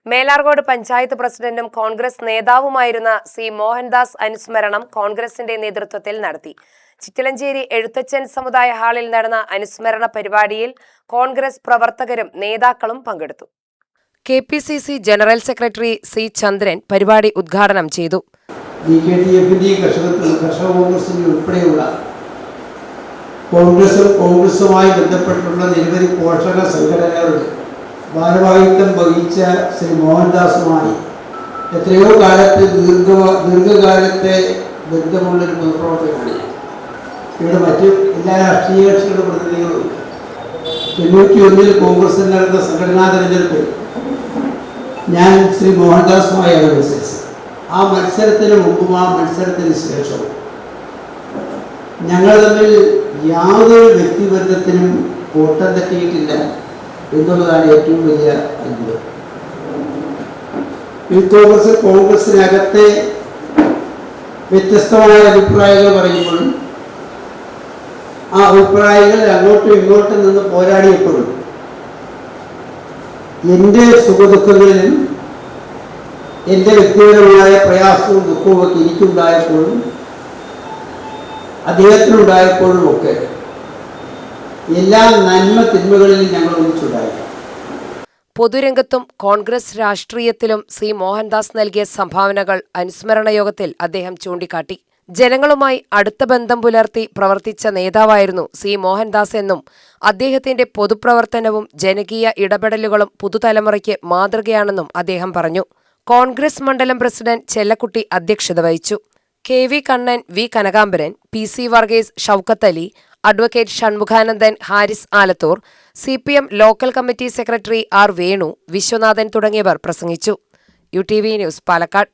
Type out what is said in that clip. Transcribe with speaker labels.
Speaker 1: മേലാർകോട് പഞ്ചായത്ത് പ്രസിഡന്റും കോൺഗ്രസ് നേതാവുമായിരുന്ന സി മോഹൻദാസ് അനുസ്മരണം കോൺഗ്രസിന്റെ നേതൃത്വത്തിൽ നടത്തി. ചിറ്റലഞ്ചേരി എഴുത്തച്ഛൻ സമുദായ ഹാളിൽ നടന്ന അനുസ്മരണ പരിപാടിയിൽ കോൺഗ്രസ് പ്രവർത്തകരും നേതാക്കളും പങ്കെടുത്തു. KPCC ജനറൽ സെക്രട്ടറി സി ചന്ദ്രൻ പരിപാടി ഉദ്ഘാടനം ചെയ്തു.
Speaker 2: കോൺഗ്രസുമായി ബന്ധപ്പെട്ടുള്ള നിരവധി പോഷക സംഘടനകളുടെ ഭാരവാഹിത്വം വഹിച്ച ശ്രീ മോഹൻദാസുമായി എത്രയോ കാലത്ത് ദീർഘകാലത്തെ ബന്ധമുള്ളൊരു പൊതുപ്രവർത്തകനാണ്. ഇവിടെ മറ്റ് എല്ലാ രാഷ്ട്രീയ കക്ഷികളുടെ പ്രതിനിധികളും 91 കോൺഗ്രസിൽ നടന്ന സംഘടനാ തെരഞ്ഞെടുപ്പിൽ ഞാൻ ശ്രീ മോഹൻദാസുമായാണ് മത്സരിച്ചത്. ആ മത്സരത്തിന് മുമ്പും ആ മത്സരത്തിന് ശേഷവും ഞങ്ങൾ തമ്മിൽ യാതൊരു വ്യക്തിബന്ധത്തിനും കോട്ടം തെറ്റിയിട്ടില്ല എന്നുള്ളതാണ് ഏറ്റവും വലിയ അത്ഭുതം. കോൺഗ്രസിനകത്തെ വ്യത്യസ്തമായ അഭിപ്രായങ്ങൾ പറയുമ്പോഴും ആ അഭിപ്രായങ്ങൾ അങ്ങോട്ടും ഇങ്ങോട്ടും നിന്ന് പോരാടിയപ്പോഴും എൻ്റെ സുഖദുഃഖങ്ങളിലും എൻ്റെ വ്യക്തിപരമായ പ്രയാസവും ദുഃഖവും ഒക്കെ എനിക്കുണ്ടായപ്പോഴും അദ്ദേഹത്തിനുണ്ടായപ്പോഴും ഒക്കെ എല്ലാ നന്മ തിന്മകളിലും ഞങ്ങൾ ഒന്നിച്ചുണ്ടായിരുന്നു.
Speaker 1: പൊതുരംഗത്തും കോൺഗ്രസ് രാഷ്ട്രീയത്തിലും സി മോഹൻദാസ് നൽകിയ സംഭാവനകൾ അനുസ്മരണ യോഗത്തിൽ അദ്ദേഹം ചൂണ്ടിക്കാട്ടി. ജനങ്ങളുമായി അടുത്ത ബന്ധം പുലർത്തി പ്രവർത്തിച്ച നേതാവായിരുന്നു സി മോഹൻദാസ് എന്നും അദ്ദേഹത്തിന്റെ പൊതുപ്രവർത്തനവും ജനകീയ ഇടപെടലുകളും പുതുതലമുറയ്ക്ക് മാതൃകയാണെന്നും അദ്ദേഹം പറഞ്ഞു. കോൺഗ്രസ് മണ്ഡലം പ്രസിഡന്റ് ചെല്ലക്കുട്ടി അധ്യക്ഷത വഹിച്ചു. KV Kannan, V Kanakambaran, PC Varghese, Shoukath Ali, advocate Shanmukhanandan, Haris Alathur, CPM local committee secretary R Venu, Viswanathan തുടങ്ങിയവർ പ്രസംഗിച്ചു. UTV news, Palakkad.